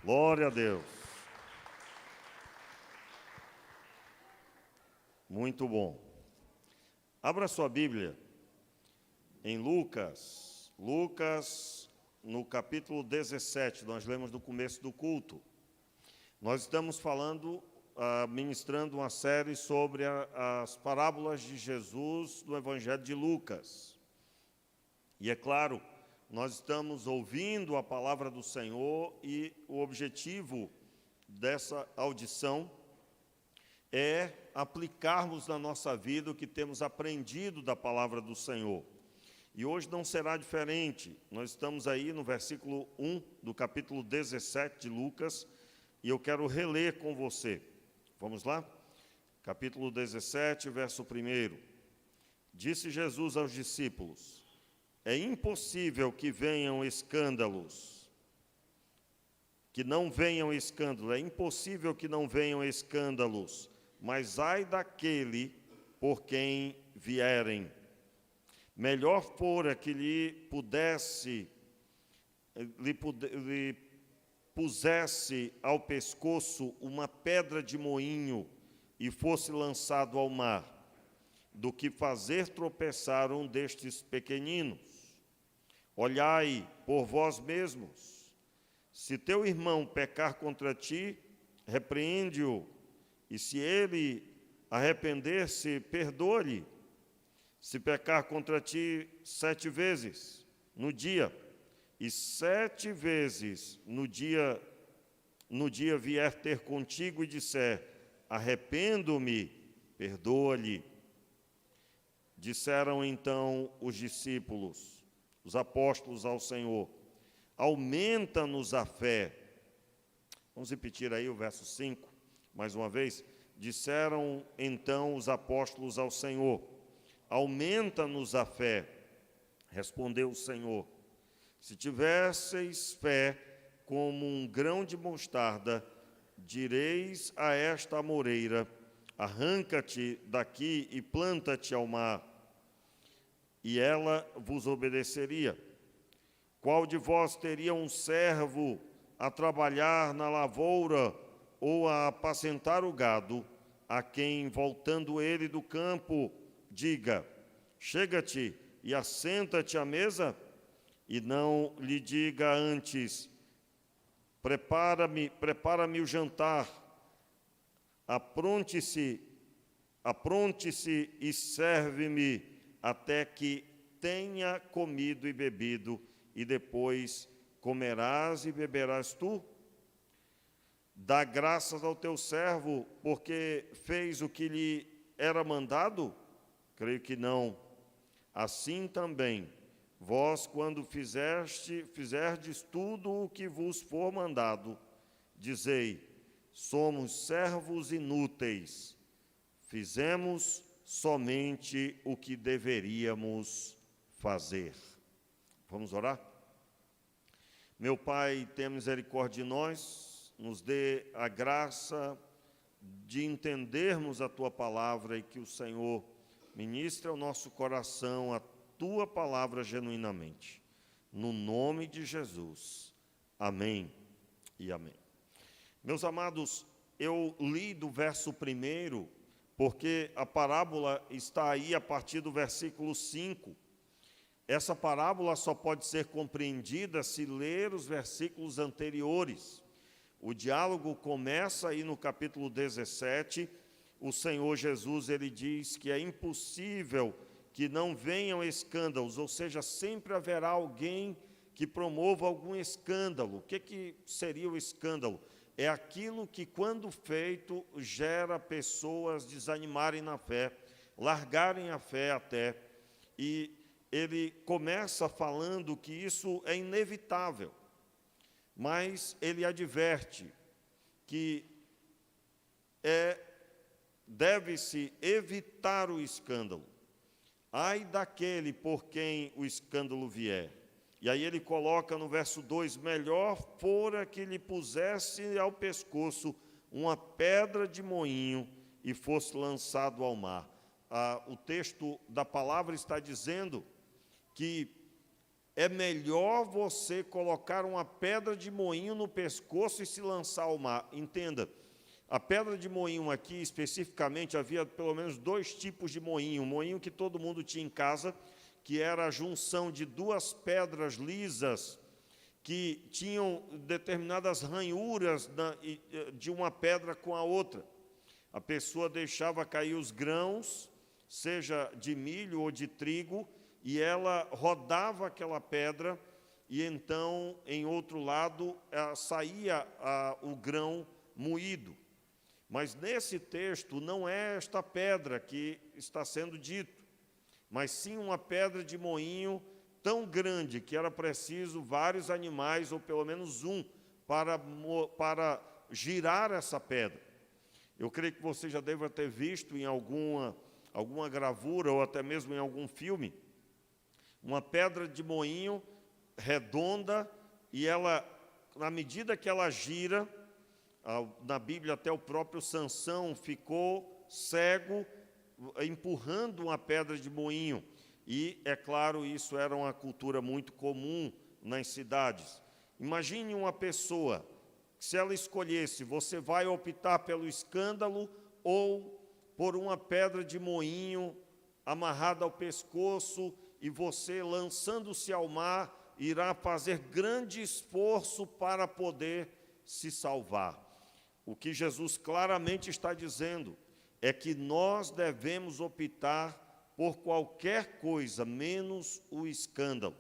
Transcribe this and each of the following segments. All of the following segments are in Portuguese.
Glória a Deus. Muito bom. Abra sua Bíblia em Lucas. Lucas, no capítulo 17, nós lemos no começo do culto. Nós estamos ministrando uma série sobre as parábolas de Jesus no Evangelho de Lucas. E é claro, nós estamos ouvindo a palavra do Senhor e o objetivo dessa audição é aplicarmos na nossa vida o que temos aprendido da palavra do Senhor. E hoje não será diferente. Nós estamos aí no versículo 1 do capítulo 17 de Lucas e eu quero reler com você. Vamos lá? Capítulo 17, verso 1. Disse Jesus aos discípulos: é impossível que venham escândalos, é impossível que não venham escândalos, mas ai daquele por quem vierem. Melhor fora que lhe pusesse ao pescoço uma pedra de moinho e fosse lançado ao mar, do que fazer tropeçar um destes pequeninos. Olhai por vós mesmos. Se teu irmão pecar contra ti, repreende-o, e se ele arrepender-se, perdoa-lhe. Se pecar contra ti 7 vezes no dia, e 7 vezes no dia vier ter contigo e disser: arrependo-me, perdoa-lhe. Disseram então os discípulos, os apóstolos ao Senhor: aumenta-nos a fé. Vamos repetir aí o verso 5, mais uma vez. Disseram então os apóstolos ao Senhor: aumenta-nos a fé. Respondeu o Senhor: se tivesseis fé como um grão de mostarda, direis a esta amoreira: arranca-te daqui e planta-te ao mar, e ela vos obedeceria. Qual de vós teria um servo a trabalhar na lavoura ou a apacentar o gado, a quem, voltando ele do campo, diga: chega-te e assenta-te à mesa? E não lhe diga antes: prepara-me o jantar, apronte-se e serve-me até que tenha comido e bebido, e depois comerás e beberás tu? Dá graças ao teu servo, porque fez o que lhe era mandado? Creio que não. Assim também, vós, quando fizerdes tudo o que vos for mandado, dizei: somos servos inúteis, fizemos somente o que deveríamos fazer. Vamos orar? Meu Pai, tenha misericórdia de nós, nos dê a graça de entendermos a Tua palavra e que o Senhor ministre ao nosso coração a Tua palavra genuinamente. No nome de Jesus. Amém e amém. Meus amados, eu li do verso 1, porque a parábola está aí a partir do versículo 5. Essa parábola só pode ser compreendida se ler os versículos anteriores. O diálogo começa aí no capítulo 17. O Senhor Jesus, ele diz que é impossível que não venham escândalos, ou seja, sempre haverá alguém que promova algum escândalo. O que seria o escândalo? É aquilo que, quando feito, gera pessoas desanimarem na fé, largarem a fé até. E ele começa falando que isso é inevitável, mas ele adverte que deve-se evitar o escândalo. Ai daquele por quem o escândalo vier. E aí ele coloca no verso 2: melhor fora que lhe pusesse ao pescoço uma pedra de moinho e fosse lançado ao mar. O texto da palavra está dizendo que é melhor você colocar uma pedra de moinho no pescoço e se lançar ao mar. Entenda, a pedra de moinho aqui, especificamente, havia pelo menos 2 tipos de moinho. O moinho que todo mundo tinha em casa, que era a junção de 2 pedras lisas, que tinham determinadas ranhuras de uma pedra com a outra. A pessoa deixava cair os grãos, seja de milho ou de trigo, e ela rodava aquela pedra, e então, em outro lado, saía o grão moído. Mas nesse texto não é esta pedra que está sendo dito, mas sim uma pedra de moinho tão grande que era preciso vários animais, ou pelo menos um, para girar essa pedra. Eu creio que você já deve ter visto em alguma gravura, ou até mesmo em algum filme, uma pedra de moinho redonda, e ela, na medida que ela gira, na Bíblia até o próprio Sansão ficou cego, empurrando uma pedra de moinho. E, é claro, isso era uma cultura muito comum nas cidades. Imagine uma pessoa, se ela escolhesse, você vai optar pelo escândalo ou por uma pedra de moinho amarrada ao pescoço, e você, lançando-se ao mar, irá fazer grande esforço para poder se salvar. O que Jesus claramente está dizendo é que nós devemos optar por qualquer coisa, menos o escândalo.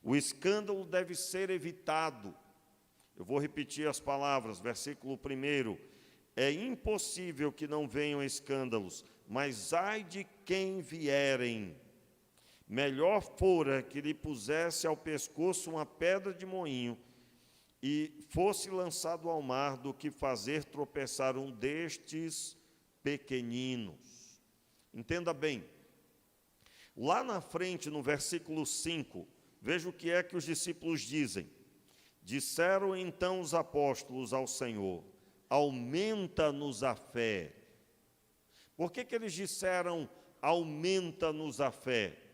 O escândalo deve ser evitado. Eu vou repetir as palavras, versículo 1. É impossível que não venham escândalos, mas ai de quem vierem. Melhor fora que lhe pusesse ao pescoço uma pedra de moinho e fosse lançado ao mar, do que fazer tropeçar um destes pequeninos. Entenda bem, lá na frente, no versículo 5, veja o que é que os discípulos dizem. Disseram então os apóstolos ao Senhor: aumenta-nos a fé. Por que eles disseram, aumenta-nos a fé?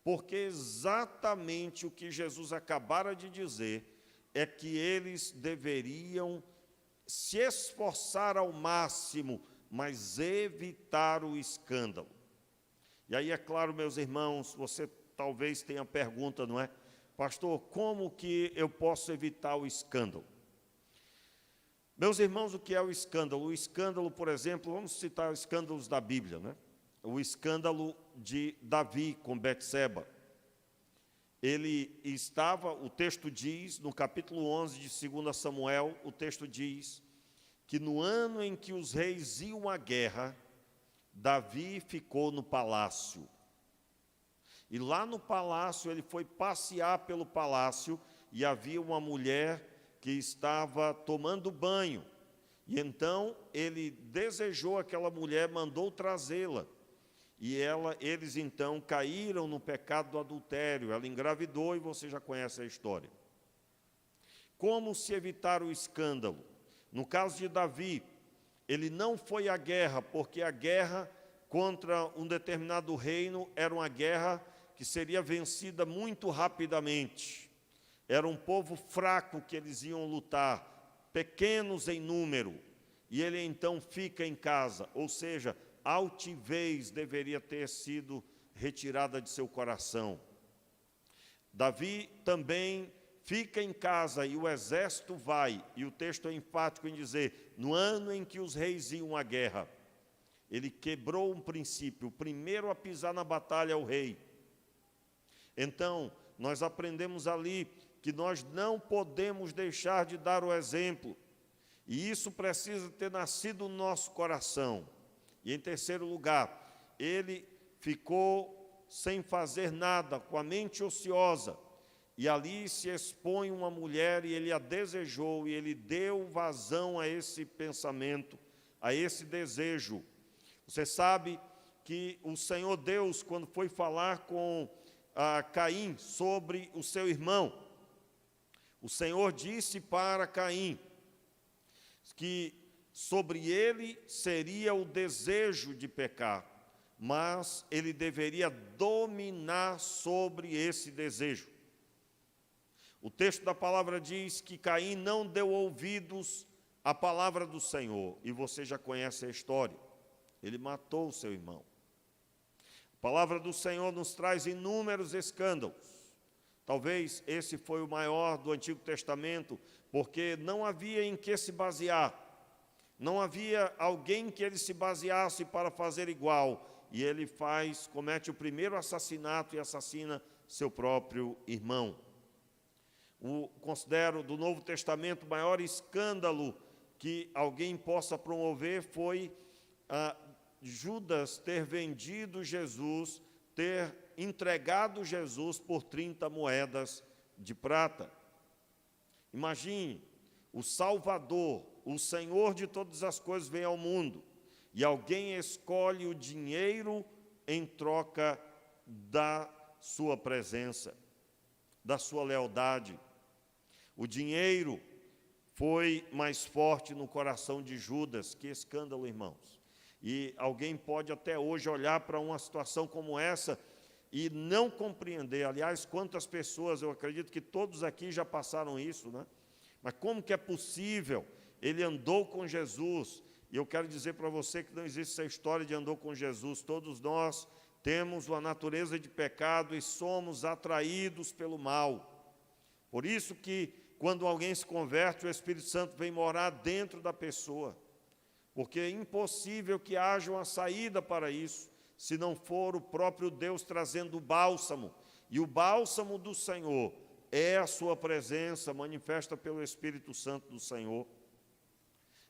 Porque exatamente o que Jesus acabara de dizer é que eles deveriam se esforçar ao máximo, mas evitar o escândalo. E aí, é claro, meus irmãos, você talvez tenha pergunta, não é? Pastor, como que eu posso evitar o escândalo? Meus irmãos, o que é o escândalo? O escândalo, por exemplo, vamos citar escândalos da Bíblia, né? O escândalo de Davi com Betseba. Ele estava, o texto diz, no capítulo 11 de 2 Samuel, o texto diz que no ano em que os reis iam à guerra, Davi ficou no palácio. E lá no palácio, ele foi passear pelo palácio, e havia uma mulher que estava tomando banho. E então ele desejou aquela mulher, mandou trazê-la. E eles então caíram no pecado do adultério. Ela engravidou, e você já conhece a história. Como se evitar o escândalo? No caso de Davi, ele não foi à guerra, porque a guerra contra um determinado reino era uma guerra que seria vencida muito rapidamente. Era um povo fraco que eles iam lutar, pequenos em número, e ele então fica em casa, ou seja, a altivez deveria ter sido retirada de seu coração. Davi também fica em casa e o exército vai, e o texto é enfático em dizer, no ano em que os reis iam à guerra, ele quebrou um princípio: o primeiro a pisar na batalha é o rei. Então, nós aprendemos ali que nós não podemos deixar de dar o exemplo, e isso precisa ter nascido no nosso coração. E em terceiro lugar, ele ficou sem fazer nada, com a mente ociosa, e ali se expõe uma mulher, e ele a desejou, e ele deu vazão a esse pensamento, a esse desejo. Você sabe que o Senhor Deus, quando foi falar com Caim sobre o seu irmão, o Senhor disse para Caim que sobre ele seria o desejo de pecar, mas ele deveria dominar sobre esse desejo. O texto da palavra diz que Caim não deu ouvidos à palavra do Senhor, e você já conhece a história. Ele matou o seu irmão. A palavra do Senhor nos traz inúmeros escândalos. Talvez esse foi o maior do Antigo Testamento, porque não havia em que se basear. Não havia alguém que ele se baseasse para fazer igual. E ele comete o primeiro assassinato e assassina seu próprio irmão. Considero do Novo Testamento o maior escândalo que alguém possa promover foi Judas ter vendido Jesus, ter entregado Jesus por 30 moedas de prata. Imagine, o Salvador, o Senhor de todas as coisas vem ao mundo, e alguém escolhe o dinheiro em troca da sua presença, da sua lealdade. O dinheiro foi mais forte no coração de Judas. Que escândalo, irmãos. E alguém pode até hoje olhar para uma situação como essa e não compreender. Aliás, quantas pessoas, eu acredito que todos aqui já passaram isso, né? Mas como que é possível? Ele andou com Jesus. E eu quero dizer para você que não existe essa história de andou com Jesus. Todos nós temos uma natureza de pecado e somos atraídos pelo mal. Por isso que, quando alguém se converte, o Espírito Santo vem morar dentro da pessoa. Porque é impossível que haja uma saída para isso, se não for o próprio Deus trazendo o bálsamo. E o bálsamo do Senhor é a sua presença, manifesta pelo Espírito Santo do Senhor.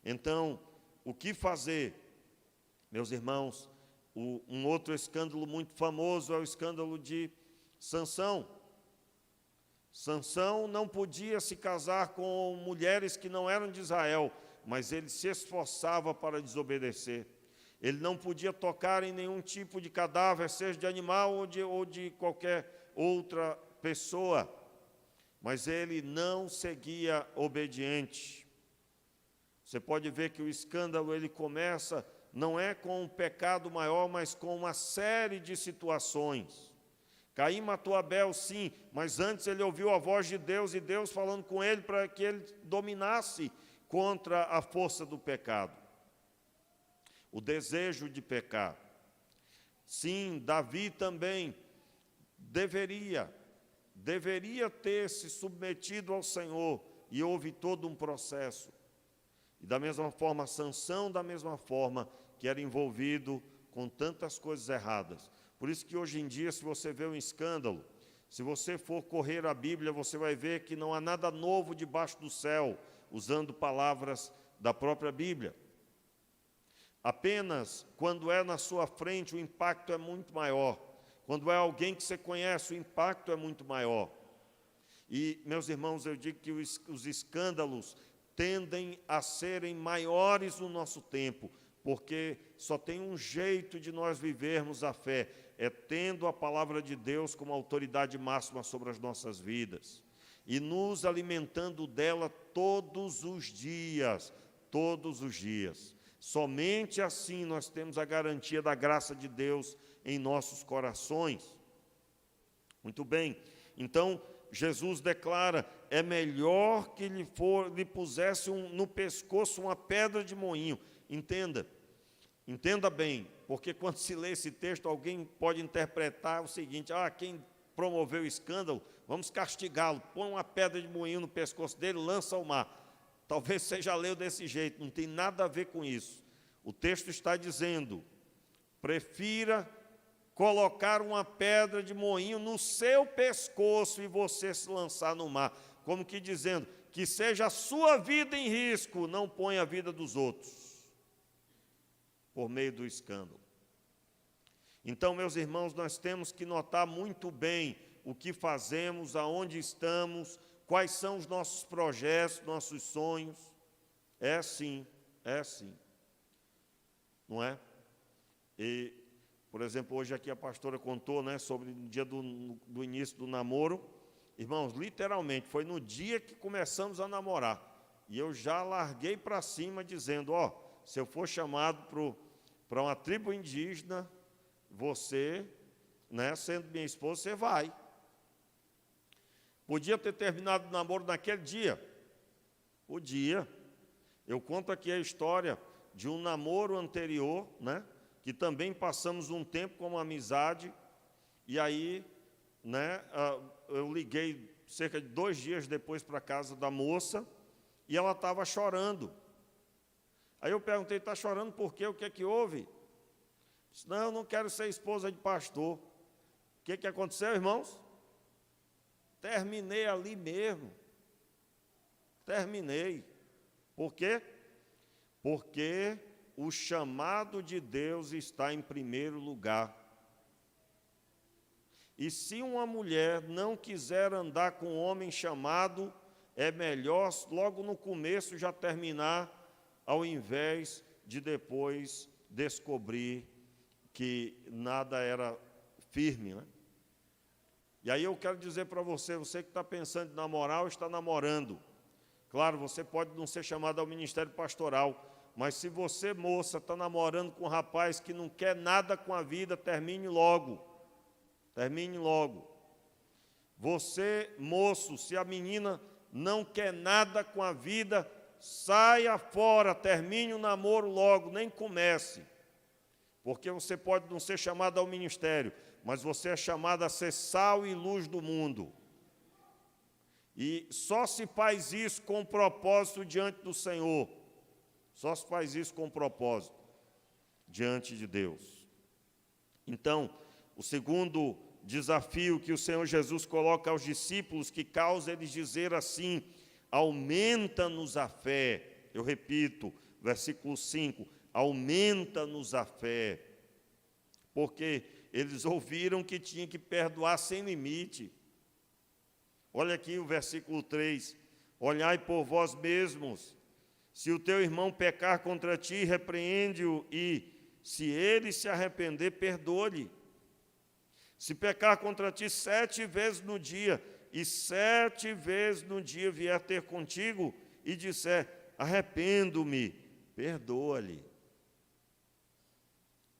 Então, o que fazer? Meus irmãos, um outro escândalo muito famoso é o escândalo de Sansão. Sansão não podia se casar com mulheres que não eram de Israel, mas ele se esforçava para desobedecer. Ele não podia tocar em nenhum tipo de cadáver, seja de animal ou de qualquer outra pessoa, mas ele não seguia obediente. Você pode ver que o escândalo ele começa, não é com um pecado maior, mas com uma série de situações. Caim matou Abel, sim, mas antes ele ouviu a voz de Deus e Deus falando com ele para que ele dominasse contra a força do pecado. O desejo de pecar. Sim, Davi também deveria ter se submetido ao Senhor, e houve todo um processo. E da mesma forma, Sansão, da mesma forma, que era envolvido com tantas coisas erradas. Por isso que hoje em dia, se você vê um escândalo, se você for correr a Bíblia, você vai ver que não há nada novo debaixo do céu, usando palavras da própria Bíblia. Apenas quando é na sua frente, o impacto é muito maior. Quando é alguém que você conhece, o impacto é muito maior. E, meus irmãos, eu digo que os escândalos tendem a serem maiores no nosso tempo, porque só tem um jeito de nós vivermos a fé, é tendo a palavra de Deus como autoridade máxima sobre as nossas vidas, e nos alimentando dela todos os dias, todos os dias. Somente assim nós temos a garantia da graça de Deus em nossos corações. Muito bem, então Jesus declara, é melhor que lhe pusesse no pescoço uma pedra de moinho. Entenda bem, porque quando se lê esse texto, alguém pode interpretar o seguinte, quem promoveu o escândalo, vamos castigá-lo, põe uma pedra de moinho no pescoço dele, lança ao mar. Talvez você já leu desse jeito, não tem nada a ver com isso. O texto está dizendo, prefira colocar uma pedra de moinho no seu pescoço e você se lançar no mar, como que dizendo, que seja a sua vida em risco, não ponha a vida dos outros, por meio do escândalo. Então, meus irmãos, nós temos que notar muito bem o que fazemos, aonde estamos, quais são os nossos projetos, nossos sonhos. É assim, não é? E, por exemplo, hoje aqui a pastora contou, né, sobre o dia do início do namoro. Irmãos, literalmente, foi no dia que começamos a namorar. E eu já larguei para cima dizendo, se eu for chamado para uma tribo indígena, você, né, sendo minha esposa, você vai. Podia ter terminado o namoro naquele dia? Podia. Eu conto aqui a história de um namoro anterior, né, que também passamos um tempo como amizade, e aí, né, eu liguei cerca de 2 dias depois para a casa da moça, e ela estava chorando. Aí eu perguntei, está chorando por quê? O que é que houve? Disse, não, eu não quero ser esposa de pastor. O que aconteceu, irmãos? Terminei ali mesmo. Terminei. Por quê? Porque o chamado de Deus está em primeiro lugar. E se uma mulher não quiser andar com um homem chamado, é melhor logo no começo já terminar, ao invés de depois descobrir que nada era firme, né? E aí eu quero dizer para você, você que está pensando em namorar ou está namorando, claro, você pode não ser chamado ao ministério pastoral, mas se você, moça, está namorando com um rapaz que não quer nada com a vida, termine logo. Termine logo. Você, moço, se a menina não quer nada com a vida, saia fora, termine o namoro logo, nem comece. Porque você pode não ser chamado ao ministério, mas você é chamado a ser sal e luz do mundo. E só se faz isso com propósito diante do Senhor. Só se faz isso com propósito diante de Deus. Então, o segundo desafio que o Senhor Jesus coloca aos discípulos, que causa eles dizer assim, aumenta-nos a fé. Eu repito, versículo 5, aumenta-nos a fé. Porque eles ouviram que tinha que perdoar sem limite. Olha aqui o versículo 3, olhai por vós mesmos, se o teu irmão pecar contra ti, repreende-o, e se ele se arrepender, perdoa-lhe. Se pecar contra ti 7 vezes no dia, e 7 vezes no dia vier ter contigo, e disser, arrependo-me, perdoa-lhe.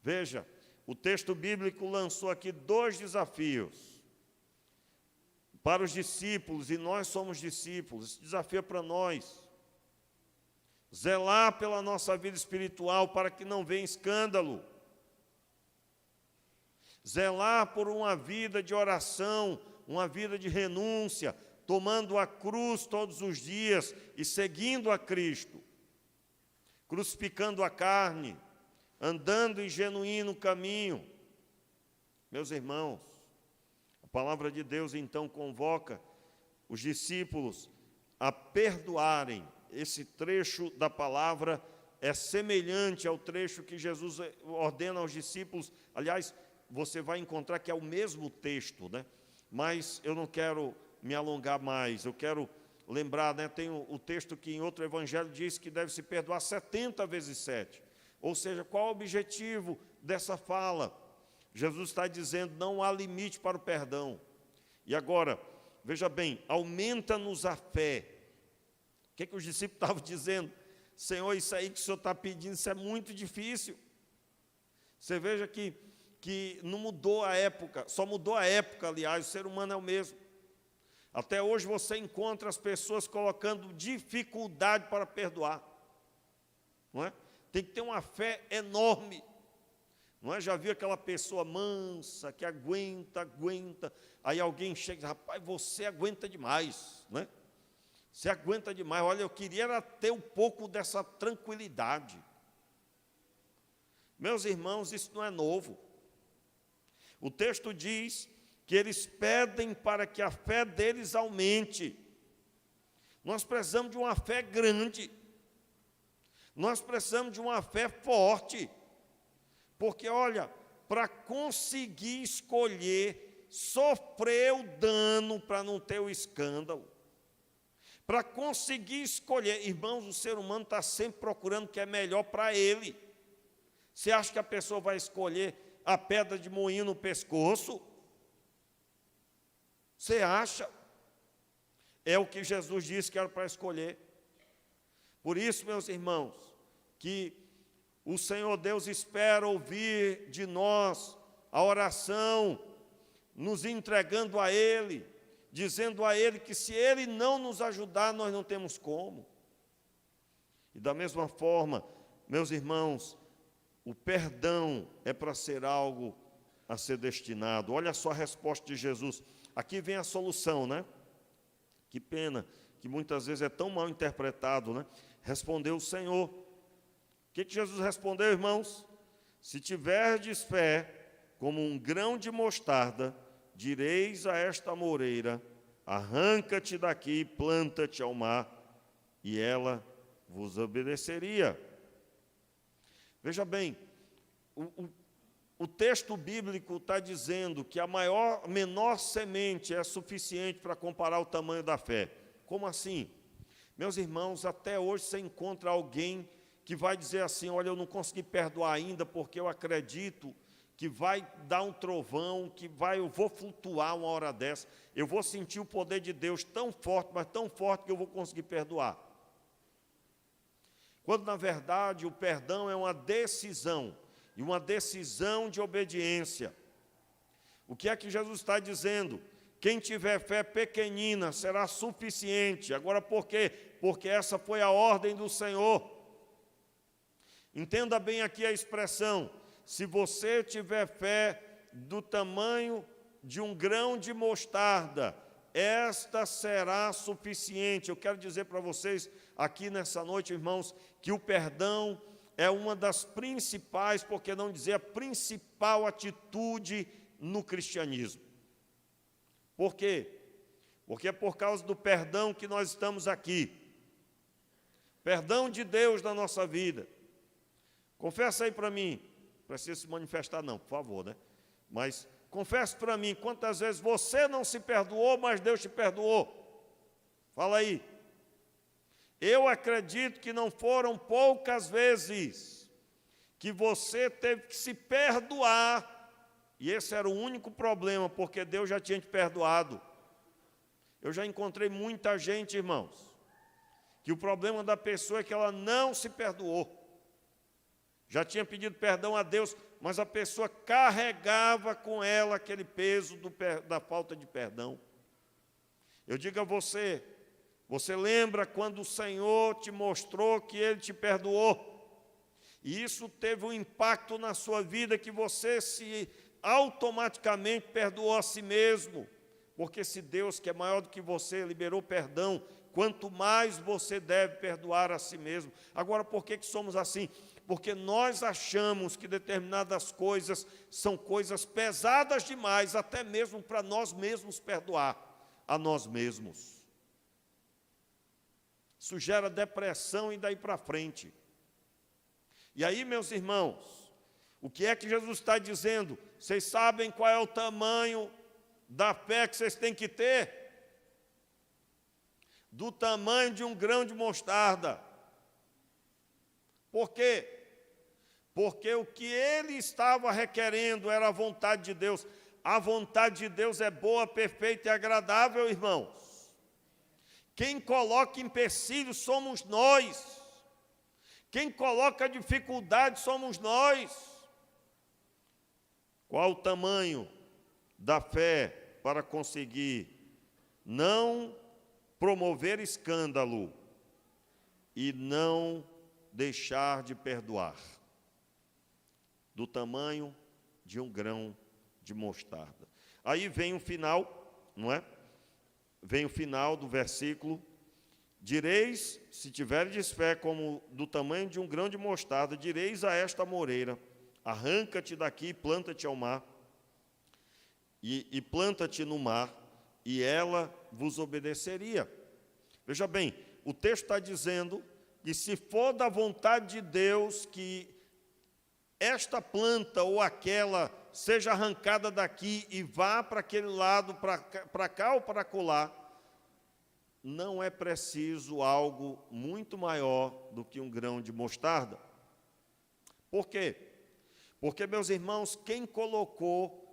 Veja, o texto bíblico lançou aqui 2 desafios para os discípulos, e nós somos discípulos. Esse desafio é para nós. Zelar pela nossa vida espiritual para que não venha escândalo. Zelar por uma vida de oração, uma vida de renúncia, tomando a cruz todos os dias e seguindo a Cristo, crucificando a carne, andando em genuíno caminho. Meus irmãos, a palavra de Deus então convoca os discípulos a perdoarem. Esse trecho da palavra é semelhante ao trecho que Jesus ordena aos discípulos. Aliás, você vai encontrar que é o mesmo texto, né? Mas eu não quero me alongar mais, eu quero lembrar, né? Tem o texto que em outro evangelho diz que deve se perdoar 70 vezes 7. Ou seja, qual é o objetivo dessa fala? Jesus está dizendo, não há limite para o perdão. E agora, veja bem, aumenta-nos a fé. O que os discípulos estavam dizendo? Senhor, isso aí que o Senhor está pedindo, isso é muito difícil. Você veja que não mudou a época, só mudou a época, aliás, o ser humano é o mesmo. Até hoje você encontra as pessoas colocando dificuldade para perdoar. Não é? Tem que ter uma fé enorme. Não é? Já viu aquela pessoa mansa, que aguenta, aí alguém chega e diz, rapaz, você aguenta demais, né? Você aguenta demais. Olha, eu queria era ter um pouco dessa tranquilidade. Meus irmãos, isso não é novo. O texto diz que eles pedem para que a fé deles aumente. Nós precisamos de uma fé grande. Nós precisamos de uma fé forte. Porque, olha, para conseguir escolher, sofrer o dano para não ter o escândalo. Para conseguir escolher, irmãos, o ser humano está sempre procurando o que é melhor para ele. Você acha que a pessoa vai escolher a pedra de moinho no pescoço? Você acha? É o que Jesus disse que era para escolher. Por isso, meus irmãos, que o Senhor Deus espera ouvir de nós a oração, nos entregando a Ele, dizendo a Ele que se Ele não nos ajudar, nós não temos como. E da mesma forma, meus irmãos, o perdão é para ser algo a ser destinado. Olha só a resposta de Jesus. Aqui vem a solução, né? Que pena que muitas vezes é tão mal interpretado, né? Respondeu o Senhor. O que Jesus respondeu, irmãos? Se tiverdes fé, como um grão de mostarda, direis a esta moreira, arranca-te daqui, planta-te ao mar, e ela vos obedeceria. Veja bem, o texto bíblico está dizendo que a menor semente é suficiente para comparar o tamanho da fé. Como assim? Meus irmãos, até hoje você encontra alguém que vai dizer assim, olha, eu não consegui perdoar ainda porque eu acredito que vai dar um trovão, eu vou flutuar uma hora dessa, eu vou sentir o poder de Deus tão forte, mas tão forte que eu vou conseguir perdoar. Quando, na verdade, o perdão é uma decisão, e uma decisão de obediência. O que é que Jesus está dizendo? Quem tiver fé pequenina será suficiente. Agora, por quê? Porque essa foi a ordem do Senhor. Entenda bem aqui a expressão. Se você tiver fé do tamanho de um grão de mostarda, esta será suficiente. Eu quero dizer para vocês aqui nessa noite, irmãos, que o perdão é uma das principais, por que não dizer a principal atitude no cristianismo. Por quê? Porque é por causa do perdão que nós estamos aqui. Perdão de Deus na nossa vida. Confessa aí para mim, não precisa se manifestar não, por favor, né? Mas confesse para mim, quantas vezes você não se perdoou, mas Deus te perdoou? Fala aí. Eu acredito que não foram poucas vezes que você teve que se perdoar, e esse era o único problema, porque Deus já tinha te perdoado. Eu já encontrei muita gente, irmãos, que o problema da pessoa é que ela não se perdoou. Já tinha pedido perdão a Deus, mas a pessoa carregava com ela aquele peso da falta de perdão. Eu digo a você, você lembra quando o Senhor te mostrou que Ele te perdoou? E isso teve um impacto na sua vida, que você se automaticamente perdoou a si mesmo. Porque se Deus, que é maior do que você, liberou perdão, quanto mais você deve perdoar a si mesmo. Agora, por que somos assim? Porque nós achamos que determinadas coisas são coisas pesadas demais, até mesmo para nós mesmos perdoar a nós mesmos. Isso gera depressão e daí para frente. E aí, meus irmãos, o que é que Jesus está dizendo? Vocês sabem qual é o tamanho da fé que vocês têm que ter? Do tamanho de um grão de mostarda. Por quê? Porque o que ele estava requerendo era a vontade de Deus. A vontade de Deus é boa, perfeita e agradável, irmãos. Quem coloca empecilhos somos nós. Quem coloca dificuldade somos nós. Qual o tamanho da fé para conseguir não promover escândalo e não deixar de perdoar? Do tamanho de um grão de mostarda. Aí vem o final, não é? Vem o final do versículo. Direis, se tiverdes fé como do tamanho de um grão de mostarda, direis a esta moreira, arranca-te daqui, planta-te ao mar, e planta-te no mar, e ela vos obedeceria. Veja bem, o texto está dizendo que se for da vontade de Deus que esta planta ou aquela seja arrancada daqui e vá para aquele lado, para cá ou para acolá, não é preciso algo muito maior do que um grão de mostarda. Por quê? Porque, meus irmãos, quem colocou,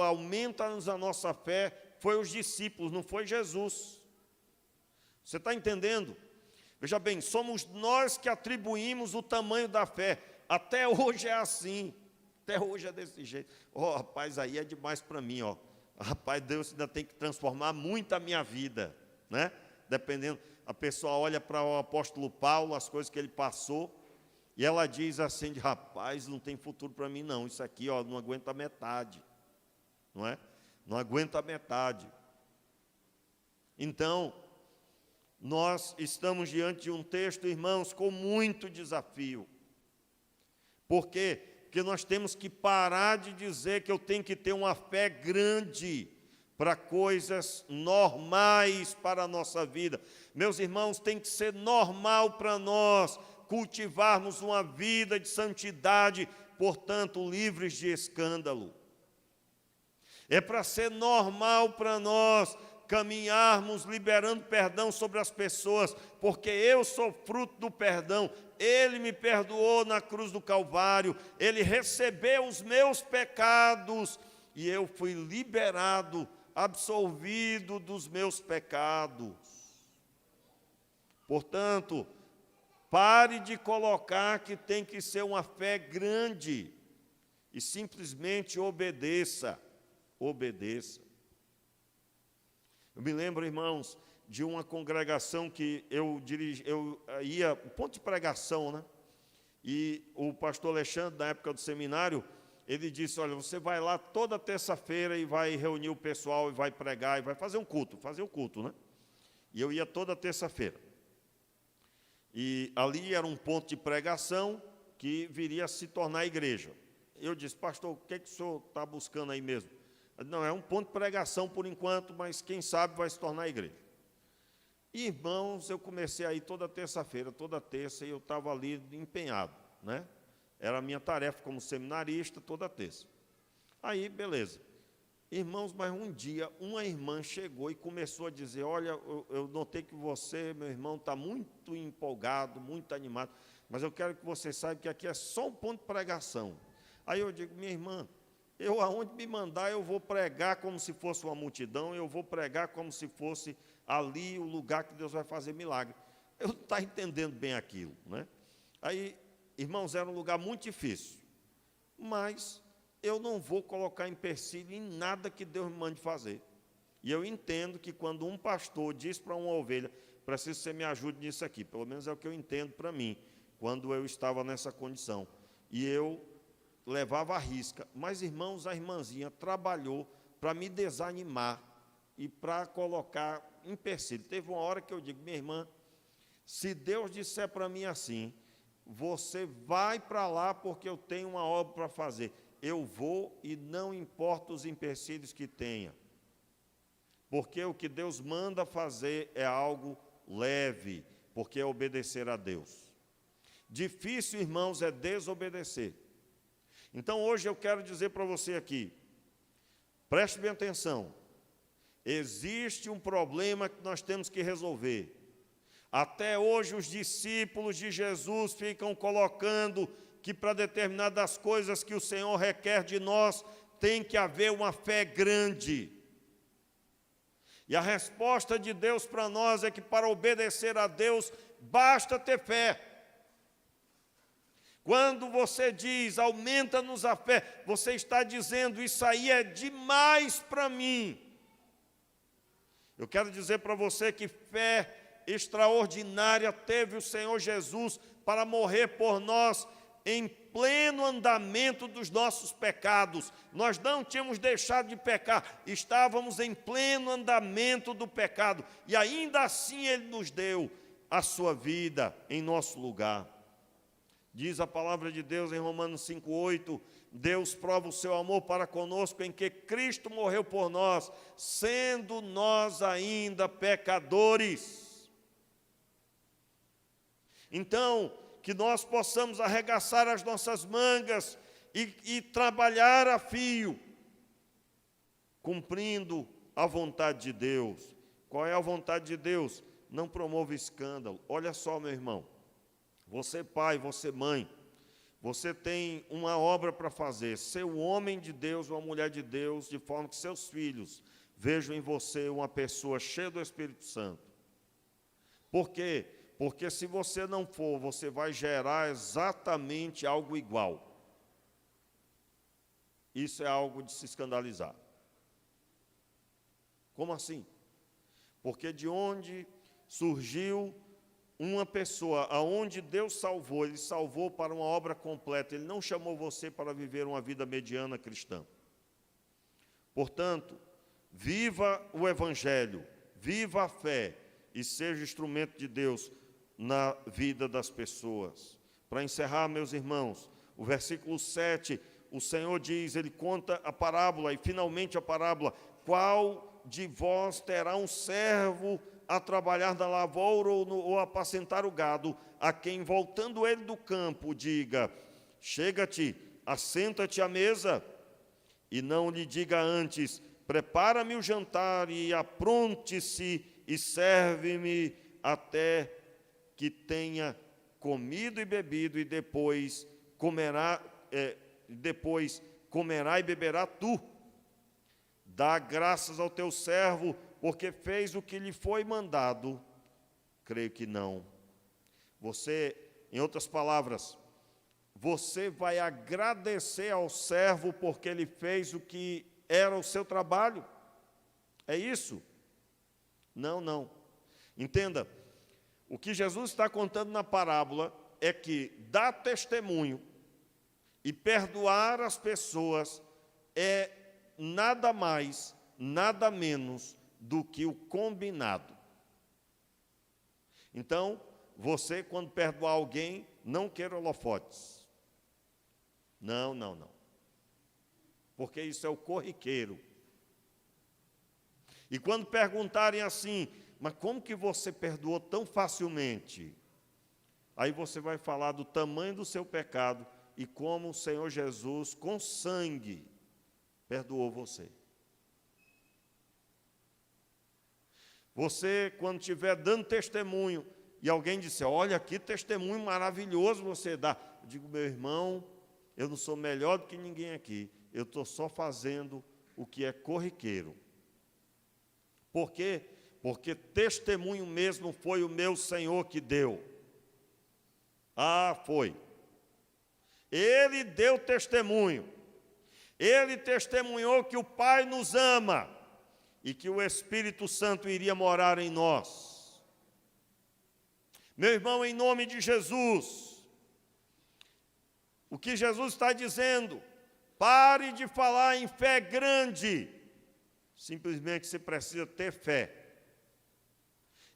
aumenta-nos a nossa fé, foi os discípulos, não foi Jesus. Você está entendendo? Veja bem, somos nós que atribuímos o tamanho da fé. Até hoje é assim, até hoje é desse jeito. Rapaz, aí é demais para mim, rapaz, Deus ainda tem que transformar muito a minha vida, né? Dependendo, a pessoa olha para o apóstolo Paulo, as coisas que ele passou, e ela diz assim, rapaz, não tem futuro para mim não, isso aqui, ó, não aguenta metade, não é? Não aguenta metade. Então, nós estamos diante de um texto, irmãos, com muito desafio. Por quê? Porque nós temos que parar de dizer que eu tenho que ter uma fé grande para coisas normais para a nossa vida. Meus irmãos, tem que ser normal para nós cultivarmos uma vida de santidade, portanto, livres de escândalo. É para ser normal para nós caminharmos liberando perdão sobre as pessoas, porque eu sou fruto do perdão. Ele me perdoou na cruz do Calvário, Ele recebeu os meus pecados e eu fui liberado, absolvido dos meus pecados. Portanto, pare de colocar que tem que ser uma fé grande e simplesmente obedeça. Obedeça. Eu me lembro, irmãos, de uma congregação que eu ia, ponto de pregação, né? E o pastor Alexandre, na época do seminário, ele disse, olha, você vai lá toda terça-feira e vai reunir o pessoal e vai pregar e vai fazer o culto, né? E eu ia toda terça-feira. E ali era um ponto de pregação que viria a se tornar igreja. Eu disse, pastor, o que o senhor está buscando aí mesmo? Não, é um ponto de pregação por enquanto, mas quem sabe vai se tornar igreja. Irmãos, eu comecei a ir toda terça-feira, toda terça, e eu estava ali empenhado, né? Era a minha tarefa como seminarista, toda terça. Aí, beleza. Irmãos, mas um dia, uma irmã chegou e começou a dizer, olha, eu notei que você, meu irmão, está muito empolgado, muito animado, mas eu quero que você saiba que aqui é só um ponto de pregação. Aí eu digo, minha irmã, eu aonde me mandar, eu vou pregar como se fosse uma multidão, eu vou pregar como se fosse ali o lugar que Deus vai fazer milagre. Eu não estava entendendo bem aquilo, né? Aí, irmãos, era um lugar muito difícil, mas eu não vou colocar empecilho em nada que Deus me mande fazer. E eu entendo que quando um pastor diz para uma ovelha, preciso que você me ajude nisso aqui, pelo menos é o que eu entendo para mim, quando eu estava nessa condição. E eu levava a risca. Mas, irmãos, a irmãzinha trabalhou para me desanimar e para colocar empecilho. Teve uma hora que eu digo, minha irmã, se Deus disser para mim assim, você vai para lá porque eu tenho uma obra para fazer. Eu vou e não importa os empecilhos que tenha. Porque o que Deus manda fazer é algo leve, porque é obedecer a Deus. Difícil, irmãos, é desobedecer. Então, hoje eu quero dizer para você aqui, preste bem atenção, existe um problema que nós temos que resolver. Até hoje os discípulos de Jesus ficam colocando que para determinadas coisas que o Senhor requer de nós, tem que haver uma fé grande. E a resposta de Deus para nós é que para obedecer a Deus, basta ter fé. Quando você diz, aumenta-nos a fé, você está dizendo, isso aí é demais para mim. Eu quero dizer para você que fé extraordinária teve o Senhor Jesus para morrer por nós em pleno andamento dos nossos pecados. Nós não tínhamos deixado de pecar, estávamos em pleno andamento do pecado, e ainda assim Ele nos deu a sua vida em nosso lugar. Diz a palavra de Deus em Romanos 5,8, Deus prova o seu amor para conosco em que Cristo morreu por nós, sendo nós ainda pecadores. Então, que nós possamos arregaçar as nossas mangas e trabalhar a fio, cumprindo a vontade de Deus. Qual é a vontade de Deus? Não promova escândalo. Olha só, meu irmão, você pai, você mãe, você tem uma obra para fazer, ser um homem de Deus, uma mulher de Deus, de forma que seus filhos vejam em você uma pessoa cheia do Espírito Santo. Por quê? Porque se você não for, você vai gerar exatamente algo igual. Isso é algo de se escandalizar. Como assim? Porque de onde surgiu uma pessoa, aonde Deus salvou, Ele salvou para uma obra completa, Ele não chamou você para viver uma vida mediana cristã. Portanto, viva o Evangelho, viva a fé e seja instrumento de Deus na vida das pessoas. Para encerrar, meus irmãos, o versículo 7, o Senhor diz, Ele conta a parábola, e finalmente a parábola: qual de vós terá um servo a trabalhar na lavoura ou apacentar o gado, a quem, voltando ele do campo, diga: chega-te, assenta-te à mesa, e não lhe diga antes: prepara-me o jantar e apronte-se e serve-me até que tenha comido e bebido, e depois comerá e beberá tu. Dá graças ao teu servo, porque fez o que lhe foi mandado. Creio que não. Você, em outras palavras, você vai agradecer ao servo porque ele fez o que era o seu trabalho? É isso? Não, não. Entenda, o que Jesus está contando na parábola é que dar testemunho e perdoar as pessoas é nada mais, nada menos do que o combinado. Então, você, quando perdoar alguém, não queira holofotes. Não, não, não. Porque isso é o corriqueiro. E quando perguntarem assim: mas como que você perdoou tão facilmente? Aí você vai falar do tamanho do seu pecado e como o Senhor Jesus, com sangue, perdoou você. Você, quando estiver dando testemunho, e alguém disser: olha, que testemunho maravilhoso você dá. Eu digo: meu irmão, eu não sou melhor do que ninguém aqui. Eu estou só fazendo o que é corriqueiro. Por quê? Porque testemunho mesmo foi o meu Senhor que deu. Ah, foi. Ele deu testemunho. Ele testemunhou que o Pai nos ama e que o Espírito Santo iria morar em nós. Meu irmão, em nome de Jesus, o que Jesus está dizendo: pare de falar em fé grande. Simplesmente você precisa ter fé.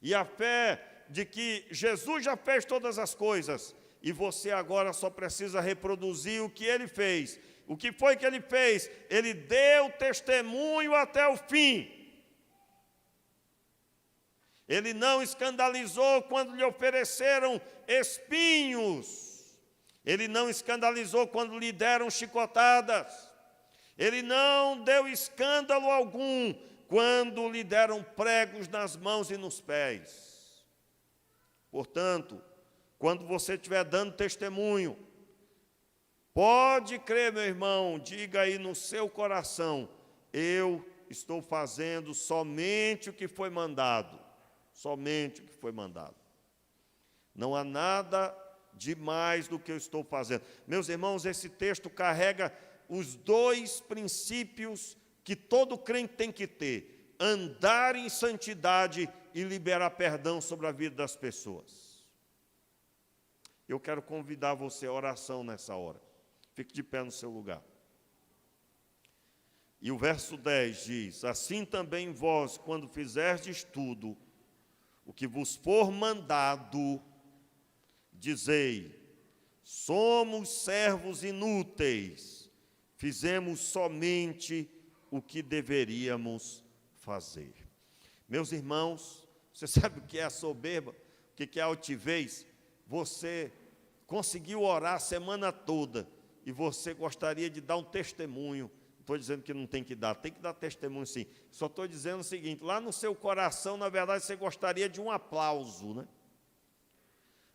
E a fé de que Jesus já fez todas as coisas, e você agora só precisa reproduzir o que Ele fez. O que foi que Ele fez? Ele deu testemunho até o fim. Ele não escandalizou quando lhe ofereceram espinhos. Ele não escandalizou quando lhe deram chicotadas. Ele não deu escândalo algum quando lhe deram pregos nas mãos e nos pés. Portanto, quando você estiver dando testemunho, pode crer, meu irmão, diga aí no seu coração: eu estou fazendo somente o que foi mandado. Somente o que foi mandado. Não há nada de mais do que eu estou fazendo. Meus irmãos, esse texto carrega os dois princípios que todo crente tem que ter: andar em santidade e liberar perdão sobre a vida das pessoas. Eu quero convidar você à oração nessa hora. Fique de pé no seu lugar. E o verso 10 diz: assim também vós, quando fizerdes tudo o que vos for mandado, dizei: somos servos inúteis, fizemos somente o que deveríamos fazer. Meus irmãos, você sabe o que é a soberba? O que é a altivez? Você conseguiu orar a semana toda e você gostaria de dar um testemunho. Não estou dizendo que não tem que dar testemunho sim. Só estou dizendo o seguinte: lá no seu coração, na verdade, você gostaria de um aplauso, né?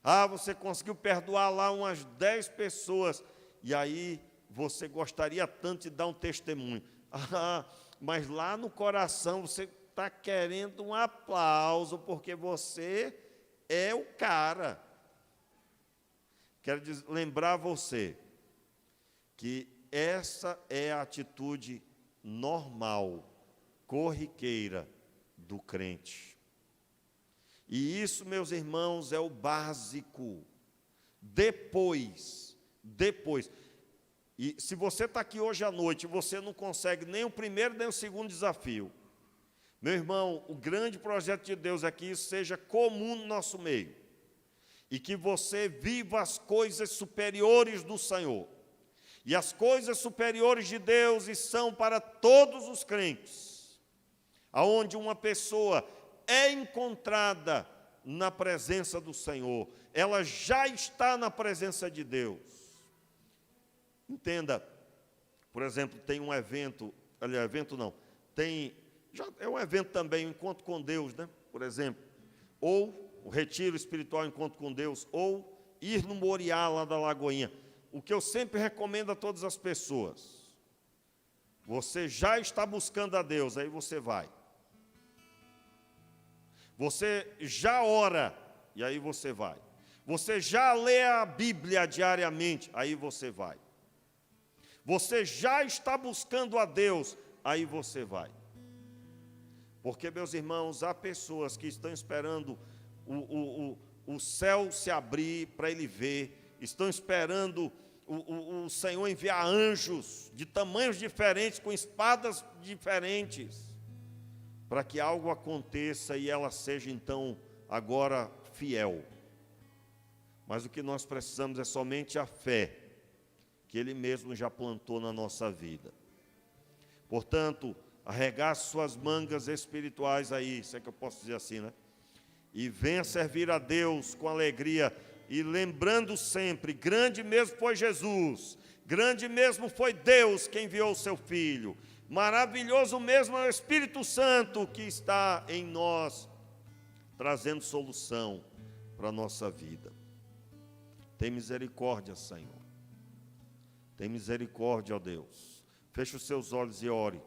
Ah, você conseguiu perdoar lá umas 10 pessoas, e aí você gostaria tanto de dar um testemunho. Ah, mas lá no coração você está querendo um aplauso, porque você é o cara. Quero lembrar você que essa é a atitude normal, corriqueira do crente. E isso, meus irmãos, é o básico. Depois. E se você está aqui hoje à noite e você não consegue nem o primeiro nem o segundo desafio, meu irmão, o grande projeto de Deus é que isso seja comum no nosso meio. E que você viva as coisas superiores do Senhor. E as coisas superiores de Deus são para todos os crentes. Aonde uma pessoa é encontrada na presença do Senhor, ela já está na presença de Deus. Entenda, por exemplo, tem um evento, aliás, evento não, é um evento também, o Encontro com Deus, né? Por exemplo, ou o Retiro Espiritual Encontro com Deus, ou ir no Moriá lá da Lagoinha. O que eu sempre recomendo a todas as pessoas, você já está buscando a Deus, aí você vai. Você já ora, e aí você vai. Você já lê a Bíblia diariamente, aí você vai. Você já está buscando a Deus, aí você vai. Porque, meus irmãos, há pessoas que estão esperando o céu se abrir para ele ver, estão esperando o Senhor enviar anjos de tamanhos diferentes, com espadas diferentes, para que algo aconteça e ela seja, então, agora fiel. Mas o que nós precisamos é somente a fé, que Ele mesmo já plantou na nossa vida. Portanto, arregace suas mangas espirituais aí, se é que eu posso dizer assim, né? E venha servir a Deus com alegria, e lembrando sempre, grande mesmo foi Jesus, grande mesmo foi Deus que enviou o seu Filho, maravilhoso mesmo é o Espírito Santo que está em nós, trazendo solução para a nossa vida. Tem misericórdia, Senhor. Tem misericórdia, ó Deus. Feche os seus olhos e ore.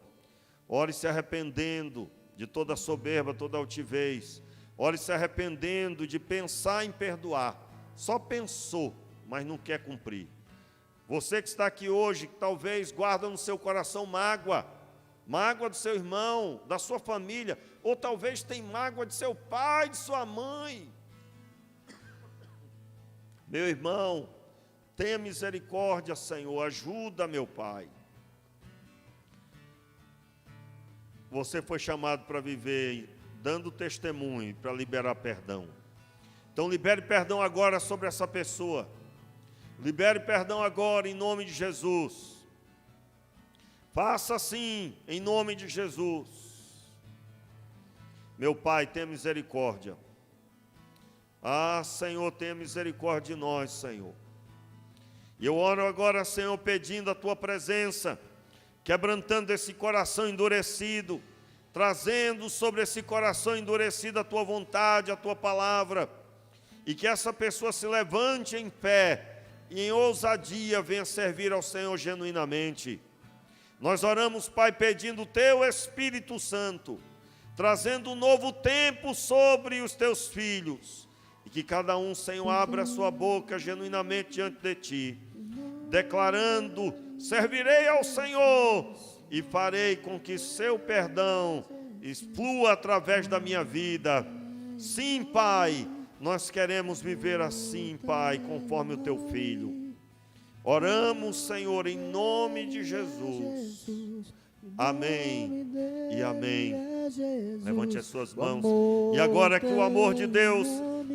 Ore se arrependendo de toda soberba, toda altivez. Ore se arrependendo de pensar em perdoar. Só pensou, mas não quer cumprir. Você que está aqui hoje, que talvez guarda no seu coração mágoa do seu irmão, da sua família, ou talvez tem mágoa de seu pai, de sua mãe. Meu irmão, tenha misericórdia, Senhor, ajuda, meu Pai. Você foi chamado para viver dando testemunho, para liberar perdão. Então libere perdão agora sobre essa pessoa. Libere perdão agora em nome de Jesus. Faça assim em nome de Jesus. Meu Pai, tenha misericórdia. Ah, Senhor, tenha misericórdia de nós, Senhor. E eu oro agora, Senhor, pedindo a Tua presença, quebrantando esse coração endurecido, trazendo sobre esse coração endurecido a Tua vontade, a Tua palavra, e que essa pessoa se levante em fé e em ousadia venha servir ao Senhor genuinamente. Nós oramos, Pai, pedindo o Teu Espírito Santo, trazendo um novo tempo sobre os Teus filhos, e que cada um, Senhor, abra a sua boca genuinamente diante de Ti, declarando: servirei ao Senhor e farei com que seu perdão flua através da minha vida. Sim, Pai, nós queremos viver assim, Pai, conforme o Teu Filho. Oramos, Senhor, em nome de Jesus. Amém e amém. Levante as suas mãos. E agora que o amor de Deus,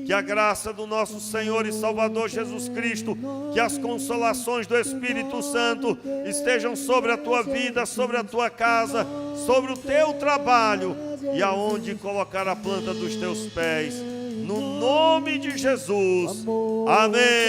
que a graça do nosso Senhor e Salvador Jesus Cristo, que as consolações do Espírito Santo estejam sobre a tua vida, sobre a tua casa, sobre o teu trabalho e aonde colocar a planta dos teus pés. No nome de Jesus. Amém.